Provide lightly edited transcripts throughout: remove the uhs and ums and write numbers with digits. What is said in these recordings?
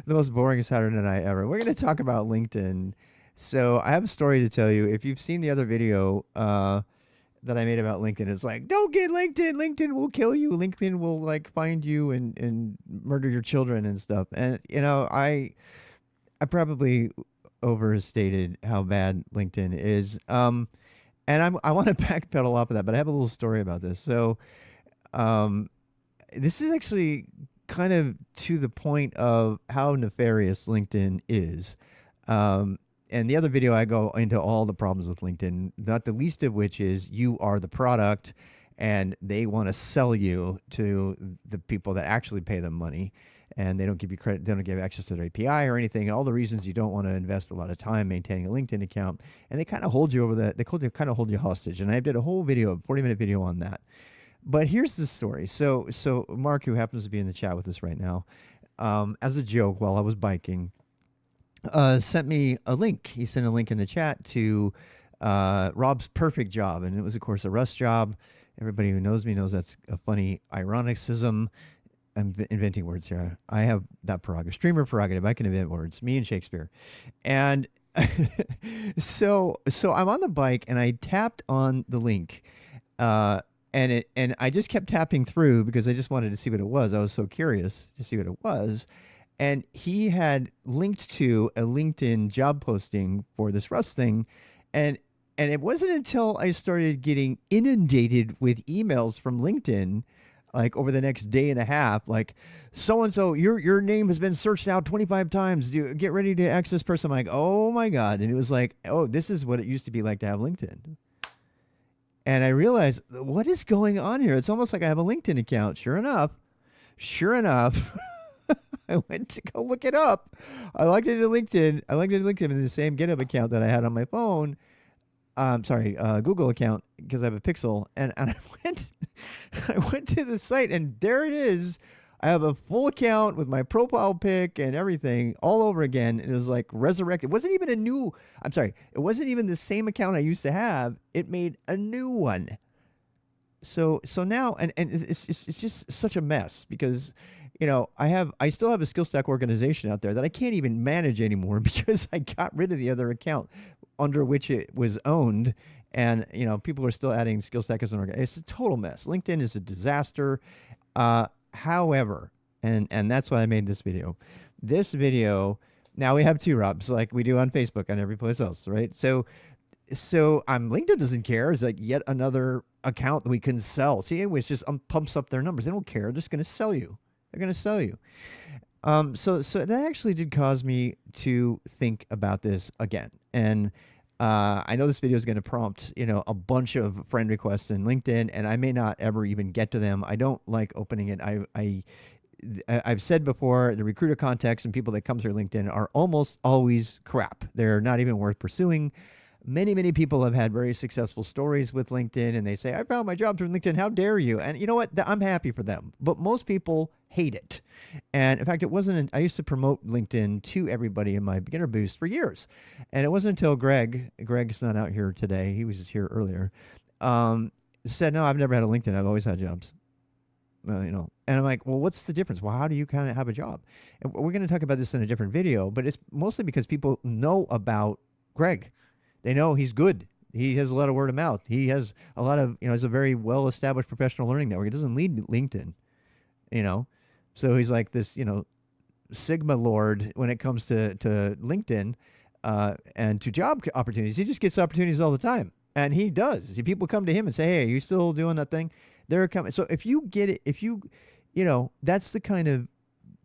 The most boring Saturday night ever. We're going to talk about LinkedIn. So I have a story to tell you. If you've seen the other video that I made about LinkedIn, it's like, don't get LinkedIn. LinkedIn will kill you. LinkedIn will like find you and murder your children and stuff. And I probably overstated how bad LinkedIn is. And I want to backpedal off of that, but I have a little story about this. So um, this is actually kind of to the point of how nefarious LinkedIn is. Um, and the other video, I go into all the problems with LinkedIn, not the least of which is you are the product and they want to sell you to the people that actually pay them money. And they don't give you credit, they don't give access to their API or anything. All the reasons you don't want to invest a lot of time maintaining a LinkedIn account. And they kind of hold you over the, they kind of hold you hostage. And I did a whole video, a 40-minute video on that. But here's the story. So Mark, who happens to be in the chat with us right now, as a joke while I was biking, sent me a link. He sent a link in the chat to Rob's perfect job, and it was of course a Rust job. Everybody who knows me knows that's a funny ironicism. I'm inventing words here. I have that prerogative, streamer prerogative. I can invent words. Me and Shakespeare, and so I'm on the bike and I tapped on the link, uh, and I just kept tapping through because I just wanted to see what it was. I was so curious to see what it was, and he had linked to a LinkedIn job posting for this Rust thing, and and it wasn't until I started getting inundated with emails from LinkedIn like over the next day and a half, like so and so, your name has been searched out 25 times. Do you get ready to access this person? I'm like, oh my god! And it was like, oh, this is what it used to be like to have LinkedIn. And I realized what is going on here. It's almost like I have a LinkedIn account. Sure enough, I went to go look it up. I logged into LinkedIn. I logged into LinkedIn in the same GitHub account that I had on my phone. Sorry, Google account because I have a Pixel, and I went, I went to the site, and there it is. I have a full account with my profile pic and everything all over again. It was like resurrected. It wasn't even a new. I'm sorry. It wasn't even the same account I used to have. It made a new one. So now and it's just such a mess because I still have a skill stack organization out there that I can't even manage anymore because I got rid of the other account under which it was owned, and people are still adding skill stack as an organization. It's a total mess. LinkedIn is a disaster. However, and that's why I made this video. This video, now we have two Robs like we do on Facebook and every place else, right? So LinkedIn doesn't care. It's like yet another account that we can sell. See, which just pumps up their numbers. They don't care. They're just going to sell you. They're going to sell you. So that actually did cause me to think about this again. And I know this video is going to prompt, a bunch of friend requests in LinkedIn, and I may not ever even get to them. I don't like opening it. I've said before, the recruiter contacts and people that come through LinkedIn are almost always crap. They're not even worth pursuing. Many people have had very successful stories with LinkedIn, and they say, I found my job through LinkedIn. How dare you? And you know what? I'm happy for them. But most people hate it. And in fact, it wasn't, I used to promote LinkedIn to everybody in my beginner boost for years. And it wasn't until Greg's not out here today, he was just here earlier, said, no, I've never had a LinkedIn. I've always had jobs. And I'm like, well, what's the difference? Well, how do you kind of have a job? And we're going to talk about this in a different video, but it's mostly because people know about Greg. They know he's good. He has a lot of word of mouth. He has a lot of, he's a very well established professional learning network. He doesn't lead LinkedIn, you know. So he's like this, Sigma Lord when it comes to LinkedIn and to job opportunities. He just gets opportunities all the time. And he does. See, people come to him and say, hey, are you still doing that thing? They're coming. So if you get it, that's the kind of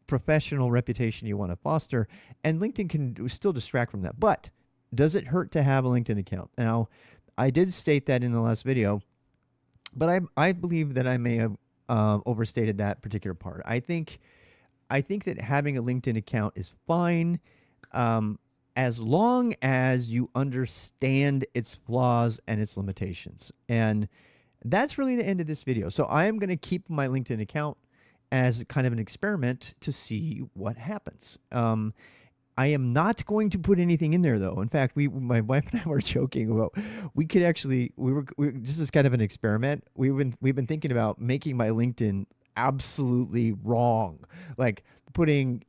professional reputation you want to foster. And LinkedIn can still distract from that. But does it hurt to have a LinkedIn account? Now, I did state that in the last video, but I believe that I may have overstated that particular part. I think that having a LinkedIn account is fine, as long as you understand its flaws and its limitations. And that's really the end of this video. So I am going to keep my LinkedIn account as kind of an experiment to see what happens. I am not going to put anything in there, though. In fact, my wife and I were joking about we could actually this is kind of an experiment. We've been thinking about making my LinkedIn absolutely wrong, like putting,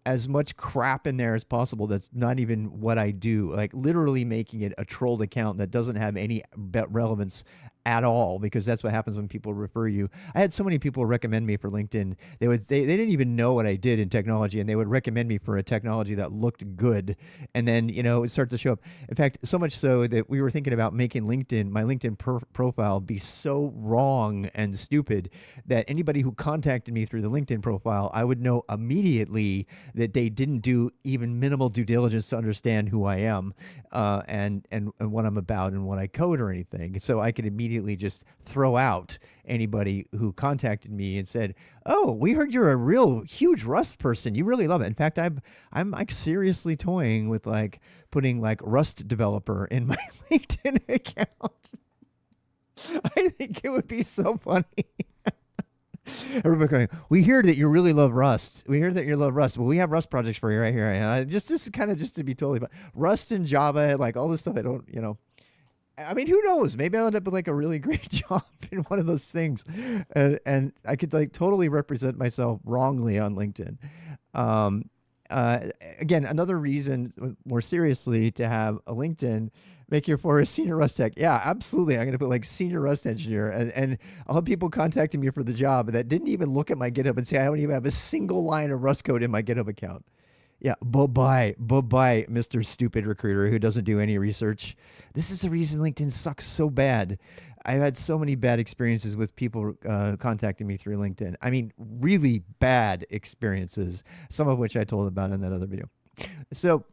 as much crap in there as possible that's not even what I do, like literally making it a trolled account that doesn't have any relevance at all, because that's what happens when people refer you. I had so many people recommend me for LinkedIn. They didn't even know what I did in technology, and they would recommend me for a technology that looked good, and then it would start to show up. In fact, so much so that we were thinking about making my LinkedIn profile be so wrong and stupid that anybody who contacted me through the LinkedIn profile, I would know immediately that they didn't do even minimal due diligence to understand who I am, and what I'm about and what I code or anything. So I could immediately just throw out anybody who contacted me and said, "Oh, we heard you're a real huge Rust person. You really love it." In fact, I'm like seriously toying with like putting like Rust developer in my LinkedIn account. I think it would be so funny. Everybody going, "We hear that you really love Rust. We hear that you love Rust. Well, we have Rust projects for you right here." Just this is kind of just to be totally, but Rust and Java, like all this stuff, I don't, I mean, who knows? Maybe I'll end up with like a really great job in one of those things, and I could like totally represent myself wrongly on LinkedIn. Um, Again, another reason, more seriously, to have a LinkedIn, make you for a senior Rust tech. Yeah, absolutely. I'm going to put like senior Rust engineer, and I'll have people contacting me for the job that didn't even look at my GitHub and say, I don't even have a single line of Rust code in my GitHub account. Yeah, bye-bye, Mr. Stupid Recruiter who doesn't do any research. This is the reason LinkedIn sucks so bad. I've had so many bad experiences with people contacting me through LinkedIn. I mean, really bad experiences, some of which I told about in that other video. So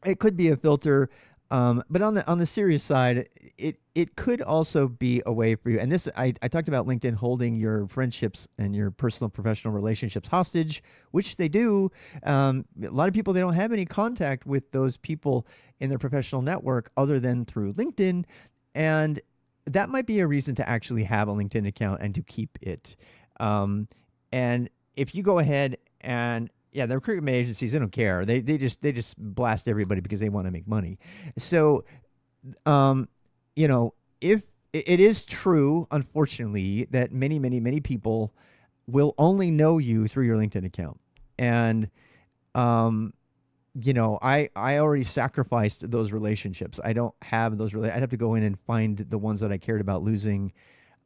it could be a filter, but on the serious side, it could also be a way for you. And this, I talked about LinkedIn holding your friendships and your personal professional relationships hostage, which they do. A lot of people, they don't have any contact with those people in their professional network other than through LinkedIn, and that might be a reason to actually have a LinkedIn account and to keep it. And if you go ahead and yeah, the recruitment agencies, they don't care. They just blast everybody because they want to make money. So, if it is true, unfortunately, that many people will only know you through your LinkedIn account, and I already sacrificed those relationships. I don't have those. I'd have to go in and find the ones that I cared about losing,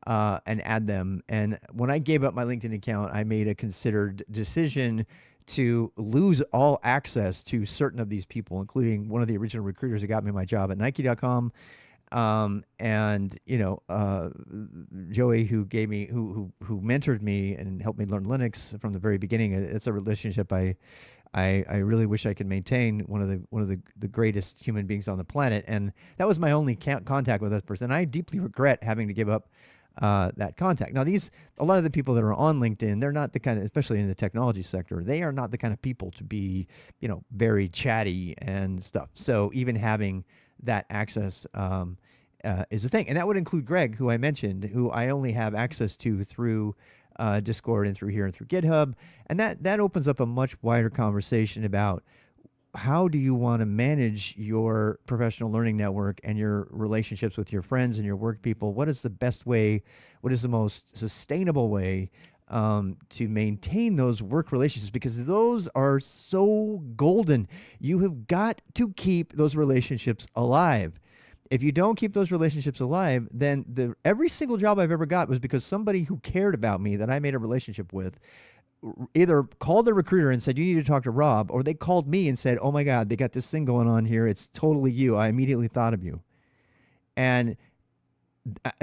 and add them. And when I gave up my LinkedIn account, I made a considered decision to lose all access to certain of these people, including one of the original recruiters who got me my job at Nike.com, and Joey, who gave me, who mentored me and helped me learn Linux from the very beginning. It's a relationship I really wish I could maintain. One of the greatest human beings on the planet, and that was my only contact with that person. I deeply regret having to give up that contact. Now, a lot of the people that are on LinkedIn, they're not the kind of, especially in the technology sector, they are not the kind of people to be, very chatty and stuff. So even having that access is a thing, and that would include Greg, who I mentioned, who I only have access to through Discord and through here and through GitHub, and that opens up a much wider conversation about how do you want to manage your professional learning network and your relationships with your friends and your work people? What is the best way? What is the most sustainable way to maintain those work relationships? Because those are so golden. You have got to keep those relationships alive. If you don't keep those relationships alive, then every single job I've ever got was because somebody who cared about me that I made a relationship with either called the recruiter and said, "You need to talk to Rob," or they called me and said, "Oh my God, they got this thing going on here. It's totally you. I immediately thought of you." And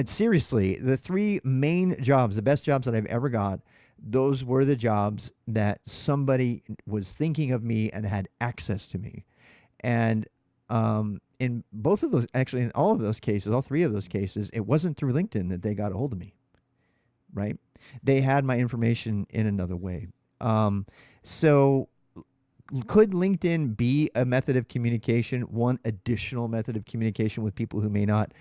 seriously, the three main jobs, the best jobs that I've ever got, those were the jobs that somebody was thinking of me and had access to me. And in both of those, actually in all of those cases, all three of those cases, it wasn't through LinkedIn that they got a hold of me, right? They had my information in another way. So could LinkedIn be a method of communication, one additional method of communication with people who may not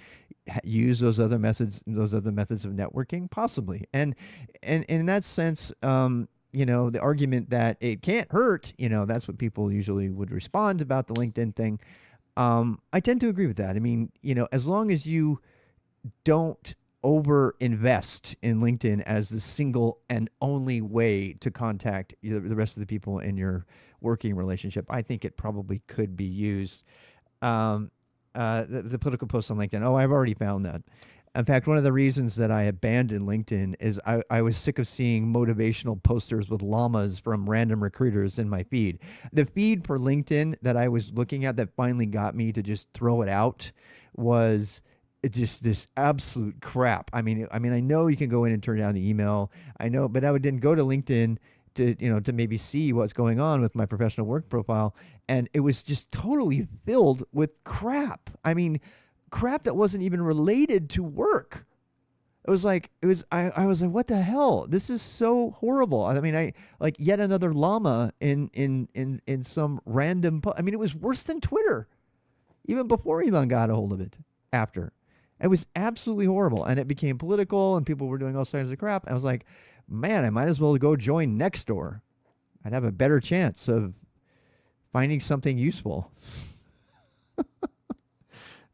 use those other methods of networking? Possibly. And in that sense, the argument that it can't hurt, that's what people usually would respond about the LinkedIn thing. I tend to agree with that. I mean, as long as you don't over invest in LinkedIn as the single and only way to contact the rest of the people in your working relationship. I think it probably could be used. Um, the political posts on LinkedIn. Oh, I've already found that. In fact, one of the reasons that I abandoned LinkedIn is I was sick of seeing motivational posters with llamas from random recruiters in my feed. The feed for LinkedIn that I was looking at that finally got me to just throw it out was just this absolute crap. I mean, I know you can go in and turn down the email. I know, but I would then go to LinkedIn to maybe see what's going on with my professional work profile, and it was just totally filled with crap. I mean, crap that wasn't even related to work. I was like, what the hell? This is so horrible. I mean, I like yet another llama in some random I mean, it was worse than Twitter, even before Elon got a hold of it. After. It was absolutely horrible. And it became political and people were doing all kinds of crap. And I was like, man, I might as well go join Nextdoor. I'd have a better chance of finding something useful.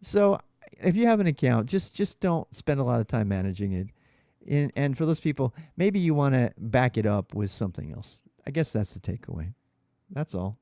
So if you have an account, just don't spend a lot of time managing it. And for those people, maybe you want to back it up with something else. I guess that's the takeaway. That's all.